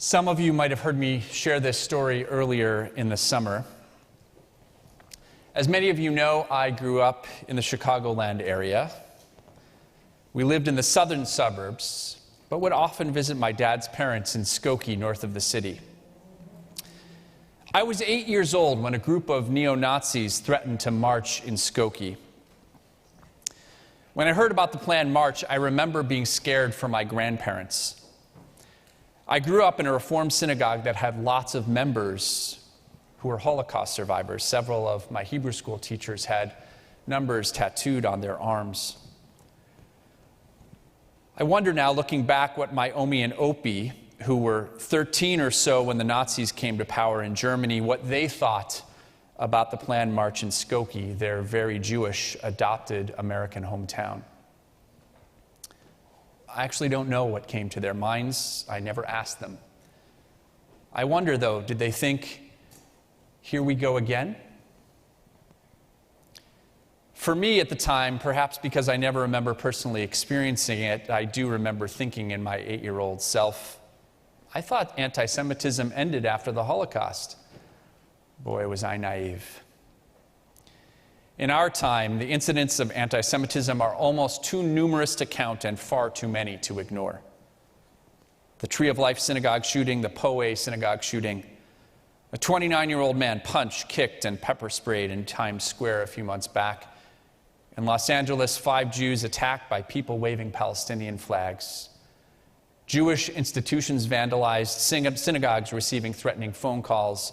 Some of you might have heard me share this story earlier in the summer. As many of you know, I grew up in the Chicagoland area. We lived in the southern suburbs, but would often visit my dad's parents in Skokie, north of the city. I was 8 years old when a group of neo-Nazis threatened to march in Skokie. When I heard about the planned march, I remember being scared for my grandparents. I grew up in a Reform synagogue that had lots of members who were Holocaust survivors. Several of my Hebrew school teachers had numbers tattooed on their arms. I wonder now, looking back, what my Omi and Opie, who were 13 or so when the Nazis came to power in Germany, what they thought about the planned march in Skokie, their very Jewish, adopted American hometown. I actually don't know what came to their minds. I never asked them. I wonder, though, did they think, here we go again? For me at the time, perhaps because I never remember personally experiencing it, I do remember thinking in my 8-year-old self, I thought anti-Semitism ended after the Holocaust. Boy, was I naive. In our time, the incidents of anti-Semitism are almost too numerous to count and far too many to ignore. The Tree of Life synagogue shooting, the Poway synagogue shooting, a 29-year-old man punched, kicked, and pepper sprayed in Times Square a few months back. In Los Angeles, 5 Jews attacked by people waving Palestinian flags. Jewish institutions vandalized, synagogues receiving threatening phone calls,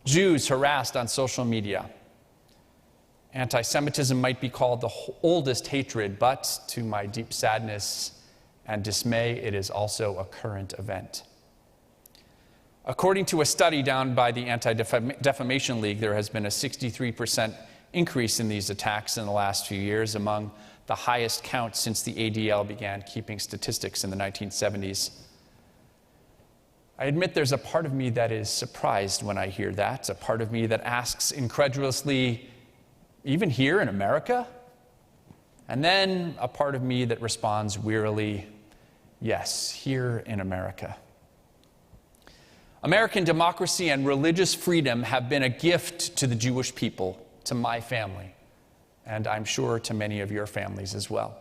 Jews harassed on social media. Anti-Semitism might be called the oldest hatred, but to my deep sadness and dismay, it is also a current event. According to a study done by the Anti-Defamation League, there has been a 63% increase in these attacks in the last few years, among the highest count since the ADL began keeping statistics in the 1970s. I admit there's a part of me that is surprised when I hear that, a part of me that asks incredulously, even here in America? And then a part of me that responds wearily, yes, here in America. American democracy and religious freedom have been a gift to the Jewish people, to my family, and I'm sure to many of your families as well,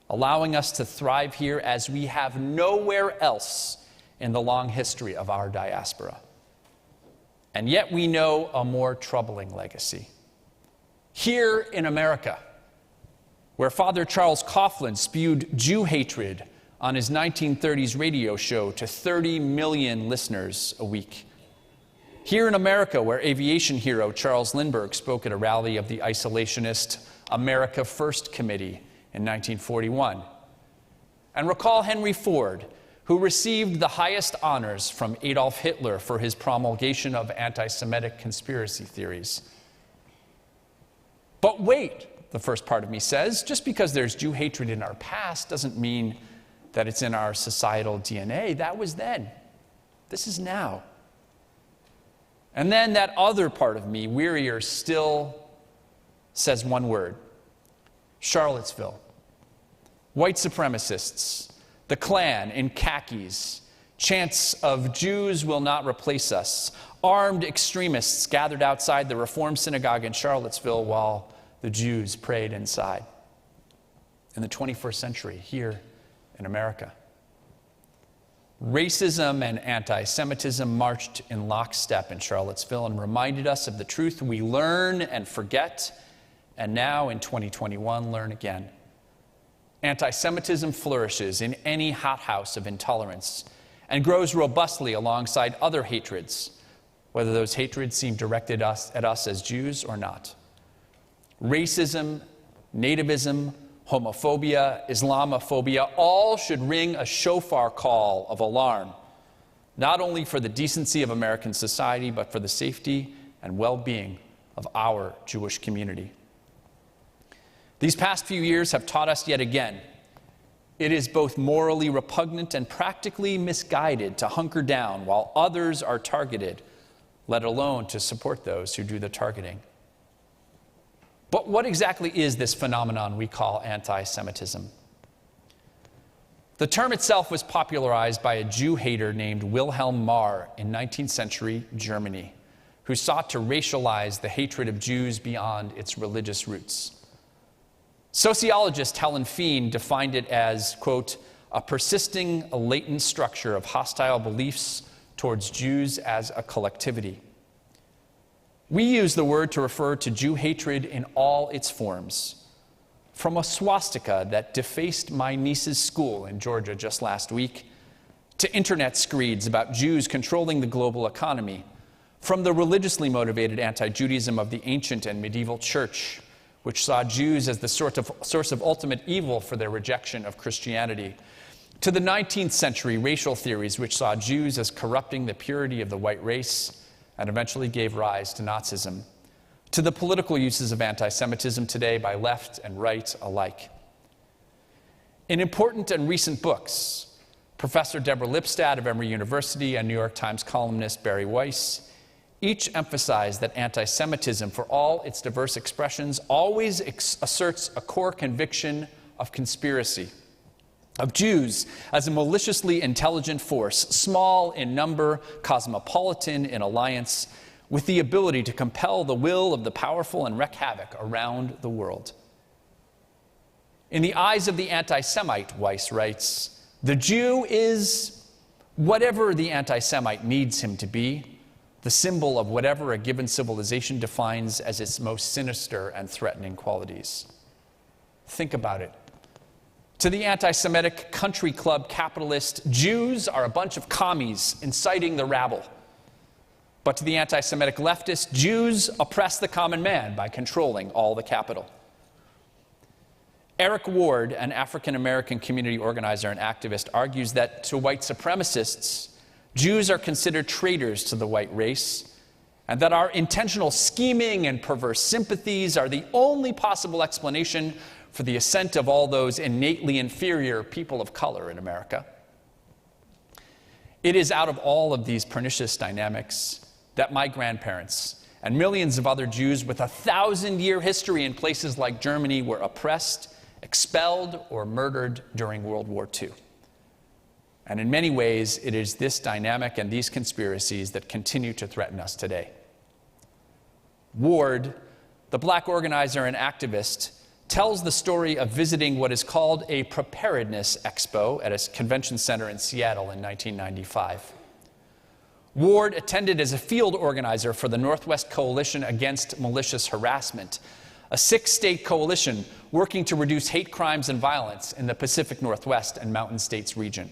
allowing us to thrive here as we have nowhere else in the long history of our diaspora. And yet we know a more troubling legacy. Here in America, where Father Charles Coughlin spewed Jew hatred on his 1930s radio show to 30 million listeners a week. Here in America, where aviation hero Charles Lindbergh spoke at a rally of the isolationist America First Committee in 1941. And recall Henry Ford, who received the highest honors from Adolf Hitler for his promulgation of anti-Semitic conspiracy theories. But wait, the first part of me says, just because there's Jew hatred in our past doesn't mean that it's in our societal DNA. That was then. This is now. And then that other part of me, wearier still, says one word: Charlottesville. White supremacists, the Klan in khakis, chants of Jews will not replace us, armed extremists gathered outside the Reform synagogue in Charlottesville while the Jews prayed inside. In the 21st century, here in America. Racism and anti-Semitism marched in lockstep in Charlottesville and reminded us of the truth we learn and forget, and now in 2021 learn again. Anti-Semitism flourishes in any hothouse of intolerance and grows robustly alongside other hatreds, whether those hatreds seem directed at us as Jews or not. Racism, nativism, homophobia, Islamophobia, all should ring a shofar call of alarm, not only for the decency of American society, but for the safety and well-being of our Jewish community. These past few years have taught us yet again, it is both morally repugnant and practically misguided to hunker down while others are targeted, let alone to support those who do the targeting. But what exactly is this phenomenon we call anti-Semitism? The term itself was popularized by a Jew hater named Wilhelm Marr in 19th century Germany, who sought to racialize the hatred of Jews beyond its religious roots. Sociologist Helen Feen defined it as, quote, a persisting, latent structure of hostile beliefs towards Jews as a collectivity. We use the word to refer to Jew hatred in all its forms, from a swastika that defaced my niece's school in Georgia just last week, to internet screeds about Jews controlling the global economy, from the religiously motivated anti-Judaism of the ancient and medieval church, which saw Jews as the source of ultimate evil for their rejection of Christianity, to the 19th century racial theories which saw Jews as corrupting the purity of the white race and eventually gave rise to Nazism, to the political uses of anti-Semitism today by left and right alike. In important and recent books, Professor Deborah Lipstadt of Emory University and New York Times columnist Barry Weiss each emphasize that anti-Semitism, for all its diverse expressions, always asserts a core conviction of conspiracy, of Jews as a maliciously intelligent force, small in number, cosmopolitan in alliance, with the ability to compel the will of the powerful and wreak havoc around the world. In the eyes of the anti-Semite, Weiss writes, the Jew is whatever the anti-Semite needs him to be, the symbol of whatever a given civilization defines as its most sinister and threatening qualities. Think about it. To the anti-Semitic country club capitalist, Jews are a bunch of commies inciting the rabble. But to the anti-Semitic leftist, Jews oppress the common man by controlling all the capital. Eric Ward, an African-American community organizer and activist, argues that to white supremacists, Jews are considered traitors to the white race, and that our intentional scheming and perverse sympathies are the only possible explanation for the ascent of all those innately inferior people of color in America. It is out of all of these pernicious dynamics that my grandparents and millions of other Jews with a 1,000-year history in places like Germany were oppressed, expelled, or murdered during World War II. And in many ways, it is this dynamic and these conspiracies that continue to threaten us today. Ward, the black organizer and activist, tells the story of visiting what is called a preparedness expo at a convention center in Seattle in 1995. Ward attended as a field organizer for the Northwest Coalition Against Malicious Harassment, a 6-state coalition working to reduce hate crimes and violence in the Pacific Northwest and Mountain States region.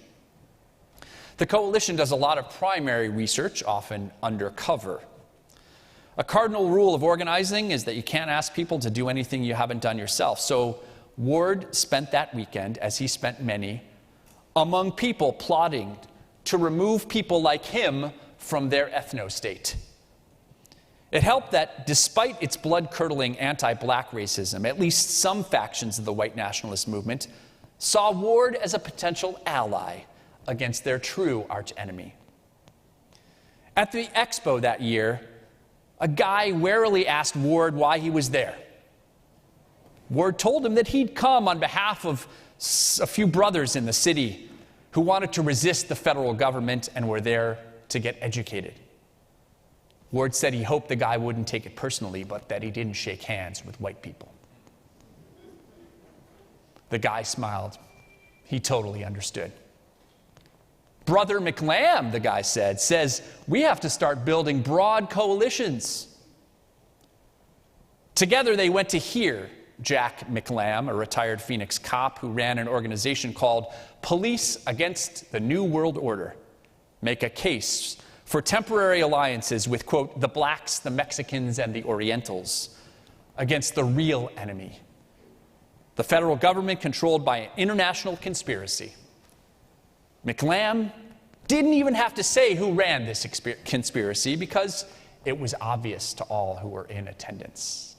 The coalition does a lot of primary research, often undercover. A cardinal rule of organizing is that you can't ask people to do anything you haven't done yourself. So Ward spent that weekend, as he spent many, among people plotting to remove people like him from their ethno-state. It helped that despite its blood-curdling anti-black racism, at least some factions of the white nationalist movement saw Ward as a potential ally against their true archenemy. At the expo that year, a guy warily asked Ward why he was there. Ward told him that he'd come on behalf of a few brothers in the city who wanted to resist the federal government and were there to get educated. Ward said he hoped the guy wouldn't take it personally, but that he didn't shake hands with white people. The guy smiled. He totally understood. Brother McLam, the guy said, says we have to start building broad coalitions. Together they went to hear Jack McLam, a retired Phoenix cop who ran an organization called Police Against the New World Order, make a case for temporary alliances with, quote, the blacks, the Mexicans, and the Orientals against the real enemy, the federal government controlled by an international conspiracy. McLam didn't even have to say who ran this conspiracy because it was obvious to all who were in attendance.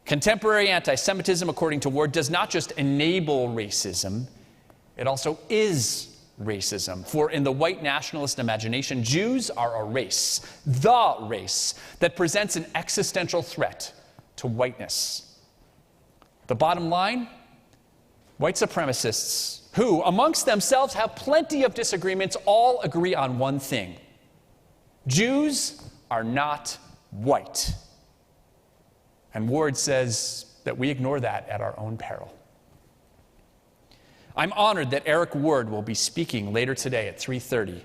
Contemporary anti-Semitism, according to Ward, does not just enable racism, it also is racism. For in the white nationalist imagination, Jews are a race, the race, that presents an existential threat to whiteness. The bottom line, White supremacists who, amongst themselves, have plenty of disagreements, all agree on one thing: Jews are not white. And Ward says that we ignore that at our own peril. I'm honored that Eric Ward will be speaking later today at 3:30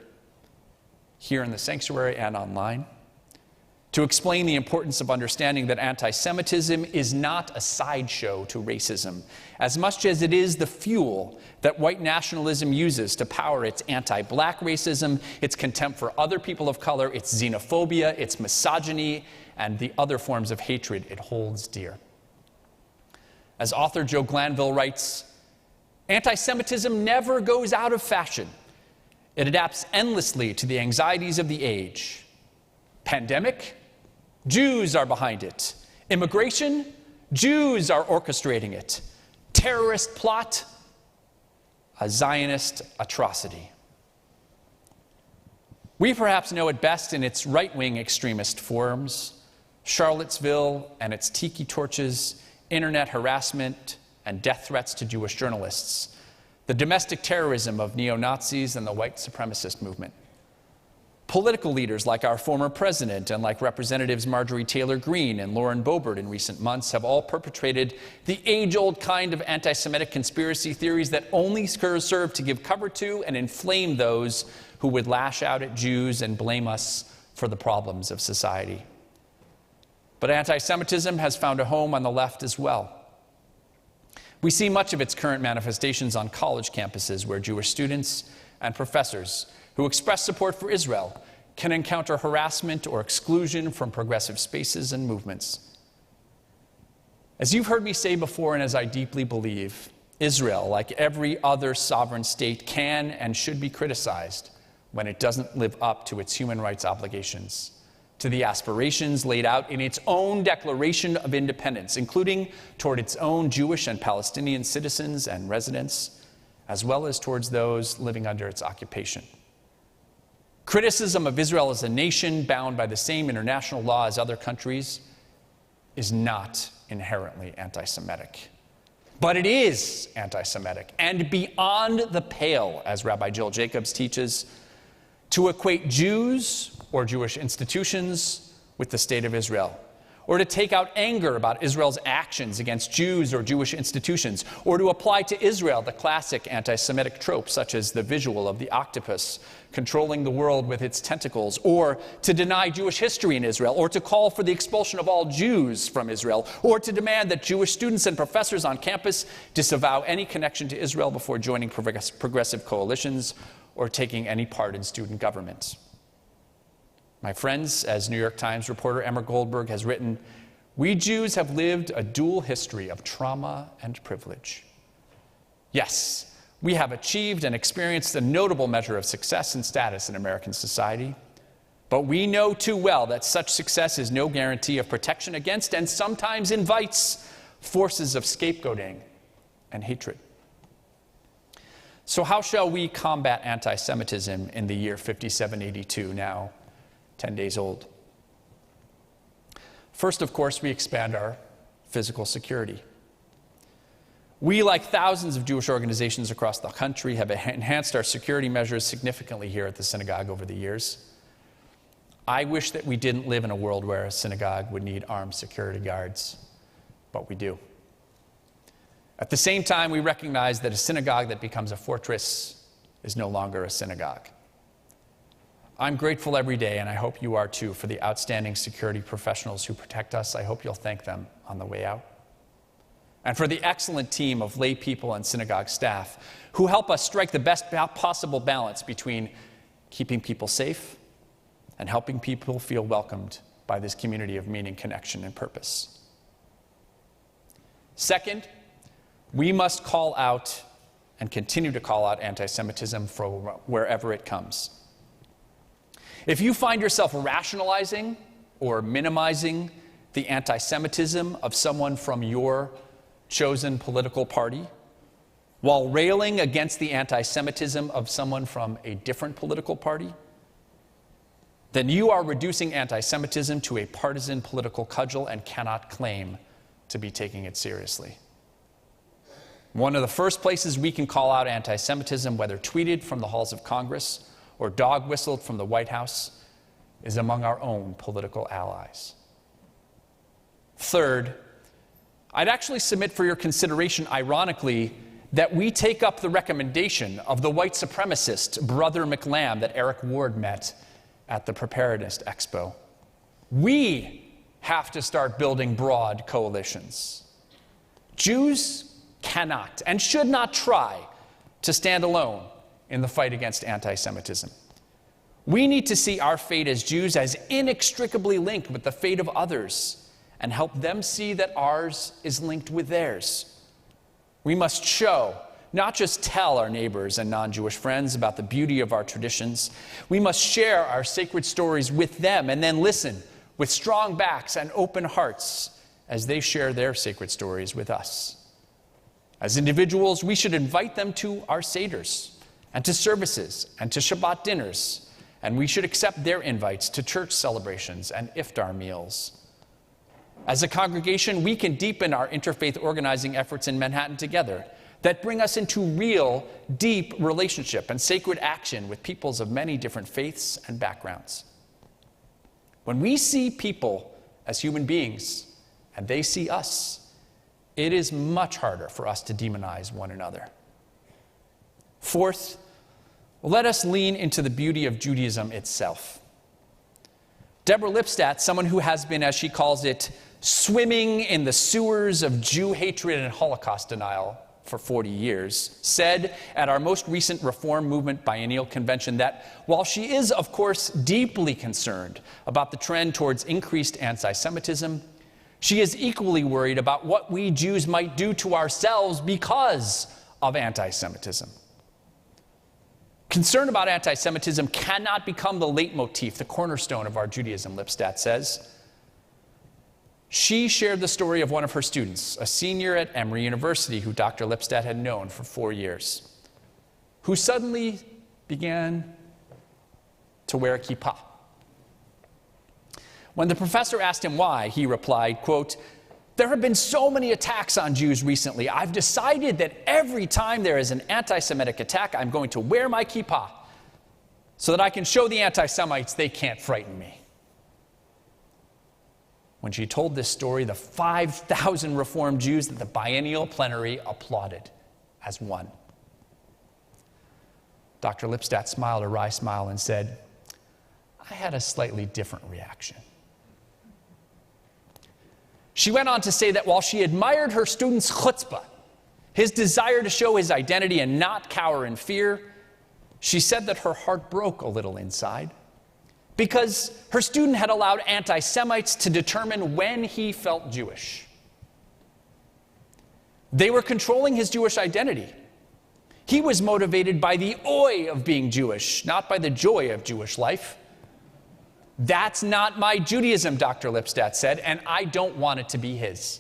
here in the sanctuary and online to explain the importance of understanding that anti-Semitism is not a sideshow to racism, as much as it is the fuel that white nationalism uses to power its anti-black racism, its contempt for other people of color, its xenophobia, its misogyny, and the other forms of hatred it holds dear. As author Joe Glanville writes, anti-Semitism never goes out of fashion. It adapts endlessly to the anxieties of the age. Pandemic? Jews are behind it. Immigration? Jews are orchestrating it. Terrorist plot? A Zionist atrocity. We perhaps know it best in its right-wing extremist forms: Charlottesville and its tiki torches, internet harassment, and death threats to Jewish journalists, the domestic terrorism of neo-Nazis and the white supremacist movement. Political leaders like our former president and like Representatives Marjorie Taylor Greene and Lauren Boebert in recent months have all perpetrated the age-old kind of anti-Semitic conspiracy theories that only serve to give cover to and inflame those who would lash out at Jews and blame us for the problems of society. But anti-Semitism has found a home on the left as well. We see much of its current manifestations on college campuses, where Jewish students and professors who express support for Israel can encounter harassment or exclusion from progressive spaces and movements. As you've heard me say before, and as I deeply believe, Israel, like every other sovereign state, can and should be criticized when it doesn't live up to its human rights obligations, to the aspirations laid out in its own Declaration of Independence, including toward its own Jewish and Palestinian citizens and residents, as well as towards those living under its occupation. Criticism of Israel as a nation bound by the same international law as other countries is not inherently anti-Semitic. But it is anti-Semitic and beyond the pale, as Rabbi Joel Jacobs teaches, to equate Jews or Jewish institutions with the state of Israel, or to take out anger about Israel's actions against Jews or Jewish institutions, or to apply to Israel the classic anti-Semitic tropes such as the visual of the octopus controlling the world with its tentacles, or to deny Jewish history in Israel, or to call for the expulsion of all Jews from Israel, or to demand that Jewish students and professors on campus disavow any connection to Israel before joining progressive coalitions or taking any part in student government. My friends, as New York Times reporter Emma Goldberg has written, we Jews have lived a dual history of trauma and privilege. Yes, we have achieved and experienced a notable measure of success and status in American society, but we know too well that such success is no guarantee of protection against, and sometimes invites, forces of scapegoating and hatred. So how shall we combat anti-Semitism in the year 5782, now 10 days old? First, of course, we expand our physical security. We, like thousands of Jewish organizations across the country, have enhanced our security measures significantly here at the synagogue over the years. I wish that we didn't live in a world where a synagogue would need armed security guards, but we do. At the same time, we recognize that a synagogue that becomes a fortress is no longer a synagogue. I'm grateful every day, and I hope you are too, for the outstanding security professionals who protect us. I hope you'll thank them on the way out. And for the excellent team of lay people and synagogue staff who help us strike the best possible balance between keeping people safe and helping people feel welcomed by this community of meaning, connection, and purpose. Second, we must call out and continue to call out anti-Semitism from wherever it comes. If you find yourself rationalizing or minimizing the anti-Semitism of someone from your chosen political party, while railing against the anti-Semitism of someone from a different political party, then you are reducing anti-Semitism to a partisan political cudgel and cannot claim to be taking it seriously. One of the first places we can call out anti-Semitism, whether tweeted from the halls of Congress or dog-whistled from the White House, is among our own political allies. Third, I'd actually submit for your consideration, ironically, that we take up the recommendation of the white supremacist Brother McLam that Eric Ward met at the Preparedness Expo. We have to start building broad coalitions. Jews cannot and should not try to stand alone in the fight against anti-Semitism. We need to see our fate as Jews as inextricably linked with the fate of others and help them see that ours is linked with theirs. We must show, not just tell our neighbors and non-Jewish friends about the beauty of our traditions. We must share our sacred stories with them and then listen with strong backs and open hearts as they share their sacred stories with us. As individuals, we should invite them to our seders and to services and to Shabbat dinners, and we should accept their invites to church celebrations and iftar meals. As a congregation, we can deepen our interfaith organizing efforts in Manhattan together that bring us into real, deep relationship and sacred action with peoples of many different faiths and backgrounds. When we see people as human beings and they see us, it is much harder for us to demonize one another. Fourth, let us lean into the beauty of Judaism itself. Deborah Lipstadt, someone who has been, as she calls it, swimming in the sewers of Jew hatred and Holocaust denial for 40 years, said at our most recent Reform Movement Biennial Convention that while she is, of course, deeply concerned about the trend towards increased anti-Semitism, she is equally worried about what we Jews might do to ourselves because of anti-Semitism. Concern about anti-Semitism cannot become the leitmotif, the cornerstone of our Judaism, Lipstadt says. She shared the story of one of her students, a senior at Emory University who Dr. Lipstadt had known for 4 years, who suddenly began to wear a kippah. When the professor asked him why, he replied, quote, "There have been so many attacks on Jews recently. I've decided that every time there is an anti-Semitic attack, I'm going to wear my kippah so that I can show the anti-Semites they can't frighten me." When she told this story, the 5,000 Reformed Jews at the biennial plenary applauded as one. Dr. Lipstadt smiled a wry smile and said, "I had a slightly different reaction." She went on to say that while she admired her student's chutzpah, his desire to show his identity and not cower in fear, she said that her heart broke a little inside because her student had allowed anti-Semites to determine when he felt Jewish. They were controlling his Jewish identity. He was motivated by the oi of being Jewish, not by the joy of Jewish life. "That's not my Judaism," Dr. Lipstadt said, "and I don't want it to be his."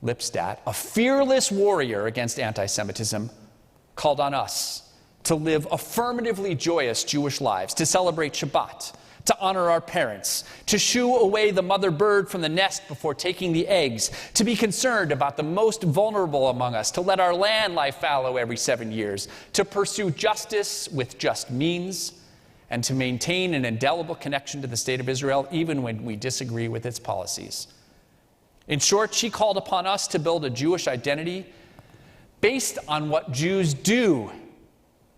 Lipstadt, a fearless warrior against anti-Semitism, called on us to live affirmatively joyous Jewish lives, to celebrate Shabbat, to honor our parents, to shoo away the mother bird from the nest before taking the eggs, to be concerned about the most vulnerable among us, to let our land lie fallow every 7 years, to pursue justice with just means, and to maintain an indelible connection to the state of Israel even when we disagree with its policies. In short, she called upon us to build a Jewish identity based on what Jews do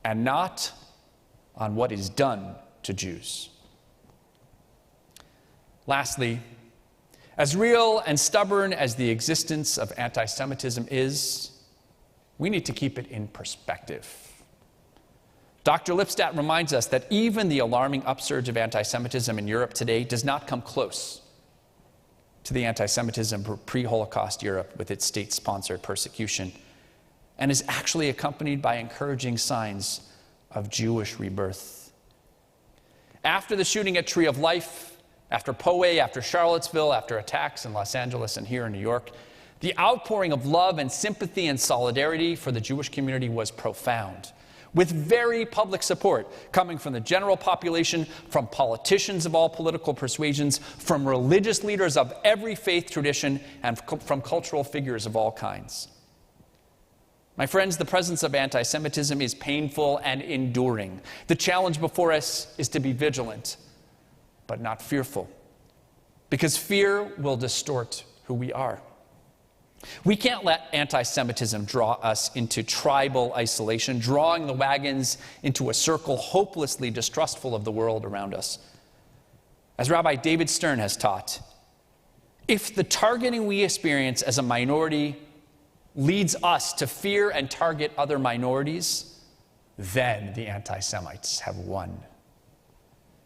and not on what is done to Jews. Lastly, as real and stubborn as the existence of anti-Semitism is, we need to keep it in perspective. Dr. Lipstadt reminds us that even the alarming upsurge of anti-Semitism in Europe today does not come close to the anti-Semitism of pre-Holocaust Europe with its state-sponsored persecution, and is actually accompanied by encouraging signs of Jewish rebirth. After the shooting at Tree of Life, after Poway, after Charlottesville, after attacks in Los Angeles and here in New York, the outpouring of love and sympathy and solidarity for the Jewish community was profound, with very public support coming from the general population, from politicians of all political persuasions, from religious leaders of every faith tradition, and from cultural figures of all kinds. My friends, the presence of anti-Semitism is painful and enduring. The challenge before us is to be vigilant, but not fearful, because fear will distort who we are. We can't let anti-Semitism draw us into tribal isolation, drawing the wagons into a circle hopelessly distrustful of the world around us. As Rabbi David Stern has taught, if the targeting we experience as a minority leads us to fear and target other minorities, then the anti-Semites have won.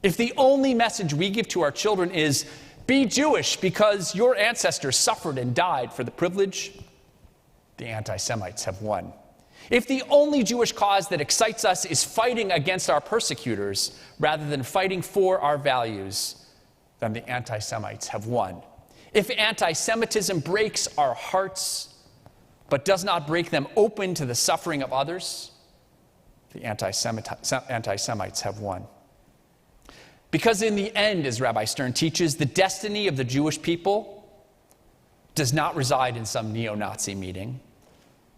If the only message we give to our children is, be Jewish because your ancestors suffered and died for the privilege, the anti-Semites have won. If the only Jewish cause that excites us is fighting against our persecutors rather than fighting for our values, then the anti-Semites have won. If anti-Semitism breaks our hearts but does not break them open to the suffering of others, the anti-Semites have won. Because in the end, as Rabbi Stern teaches, the destiny of the Jewish people does not reside in some neo-Nazi meeting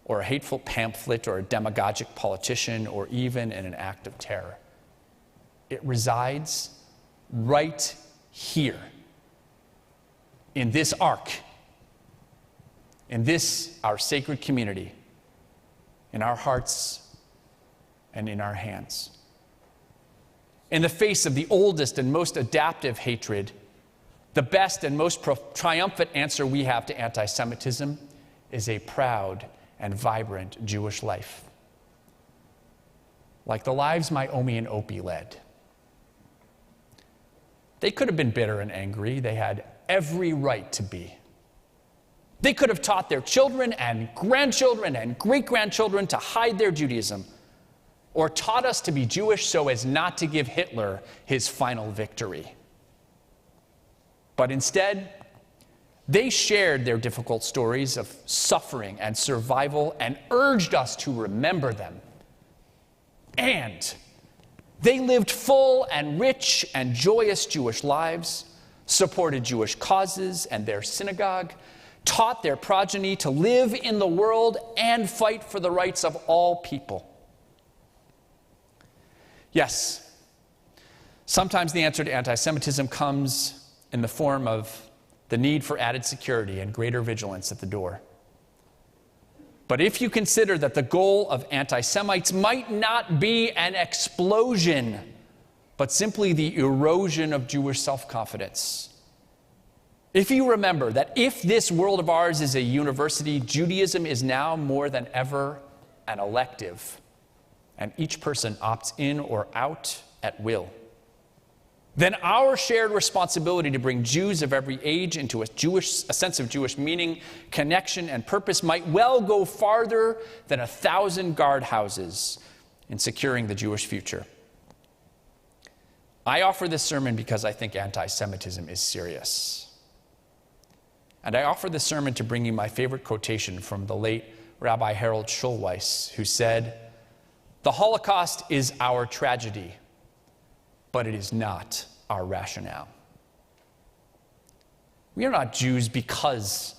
or a hateful pamphlet or a demagogic politician or even in an act of terror. It resides right here, in this ark, in this, our sacred community, in our hearts and in our hands. In the face of the oldest and most adaptive hatred, the best and most triumphant answer we have to anti-Semitism is a proud and vibrant Jewish life. Like the lives my Omi and Opie led. They could have been bitter and angry. They had every right to be. They could have taught their children and grandchildren and great-grandchildren to hide their Judaism, or taught us to be Jewish so as not to give Hitler his final victory. But instead, they shared their difficult stories of suffering and survival and urged us to remember them. And they lived full and rich and joyous Jewish lives, supported Jewish causes and their synagogue, taught their progeny to live in the world and fight for the rights of all people. Yes, sometimes the answer to anti-Semitism comes in the form of the need for added security and greater vigilance at the door. But if you consider that the goal of anti-Semites might not be an explosion, but simply the erosion of Jewish self-confidence, if you remember that if this world of ours is a university, Judaism is now more than ever an elective, and each person opts in or out at will, then our shared responsibility to bring Jews of every age into a sense of Jewish meaning, connection, and purpose might well go farther than 1,000 guardhouses in securing the Jewish future. I offer this sermon because I think anti-Semitism is serious. And I offer this sermon to bring you my favorite quotation from the late Rabbi Harold Schulweis, who said, "The Holocaust is our tragedy, but it is not our rationale." We are not Jews because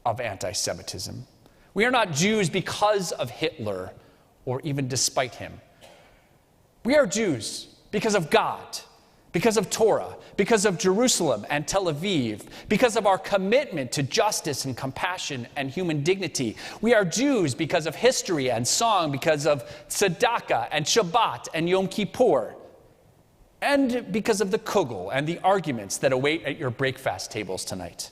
of anti-Semitism. We are not Jews because of Hitler or even despite him. We are Jews because of God, because of Torah, because of Jerusalem and Tel Aviv, because of our commitment to justice and compassion and human dignity. We are Jews because of history and song, because of tzedakah and Shabbat and Yom Kippur, and because of the kugel and the arguments that await at your breakfast tables tonight.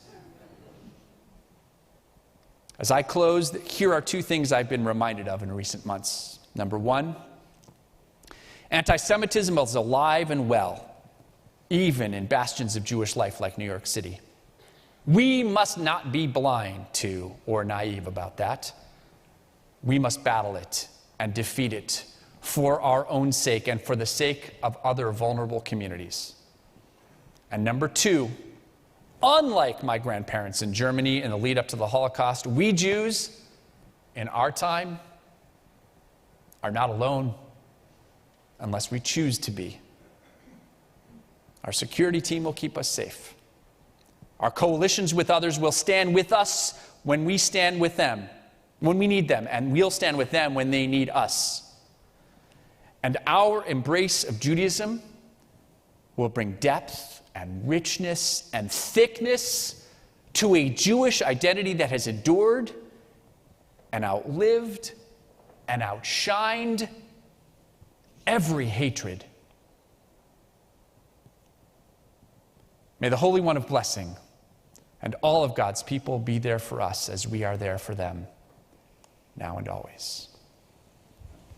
As I close, here are two things I've been reminded of in recent months. Number one, anti-Semitism is alive and well, even in bastions of Jewish life like New York City. We must not be blind to or naive about that. We must battle it and defeat it for our own sake and for the sake of other vulnerable communities. And number two, unlike my grandparents in Germany in the lead up to the Holocaust, we Jews in our time are not alone unless we choose to be. Our security team will keep us safe. Our coalitions with others will stand with us when we stand with them. when we need them, and we'll stand with them when they need us. And our embrace of Judaism will bring depth and richness and thickness to a Jewish identity that has endured and outlived and outshined every hatred. May the Holy One of blessing and all of God's people be there for us as we are there for them, now and always.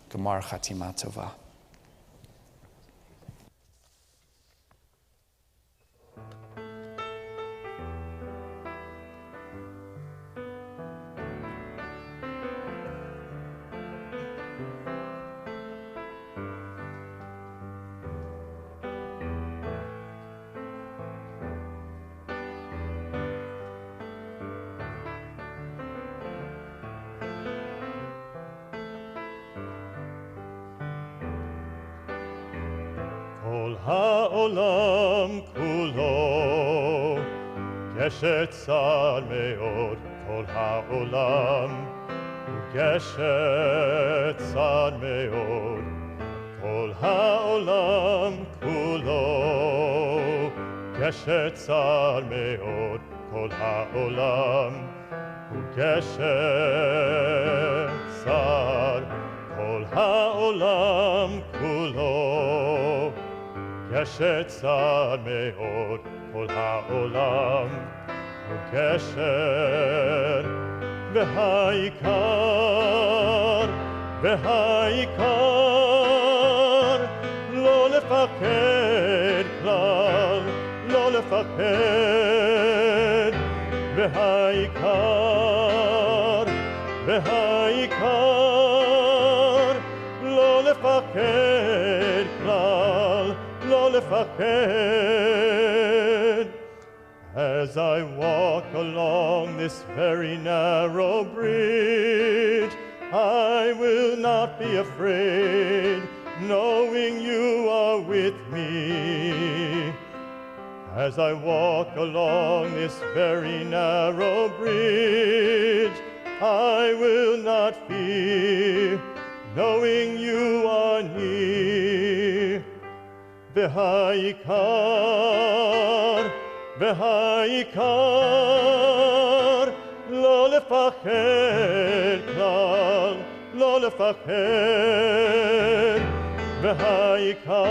Gemar Chatima Tova. כל העולם כולו גשת צר מאוד, כל העולם הוא גשת צר מאוד, כל העולם כולו גשת צר מאוד, כל העולם הוא גשת צר, כל העולם כולו גשת צר מאוד, כל העולם הוא גשר, והעיקר לא לפחד כלל, לא לפחד, והעיקר לא לפחד כלל, לא לפחד. As I walk along this very narrow bridge, I will not be afraid, knowing you are with me. As I walk along this very narrow bridge, I will not fear, knowing you are near. והעיקר לא לפחד כלל, לא לפחד, והעיקר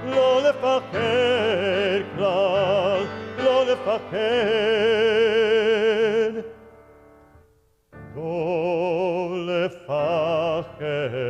לא לפחד כלל, לא לפחד, לא לפחד.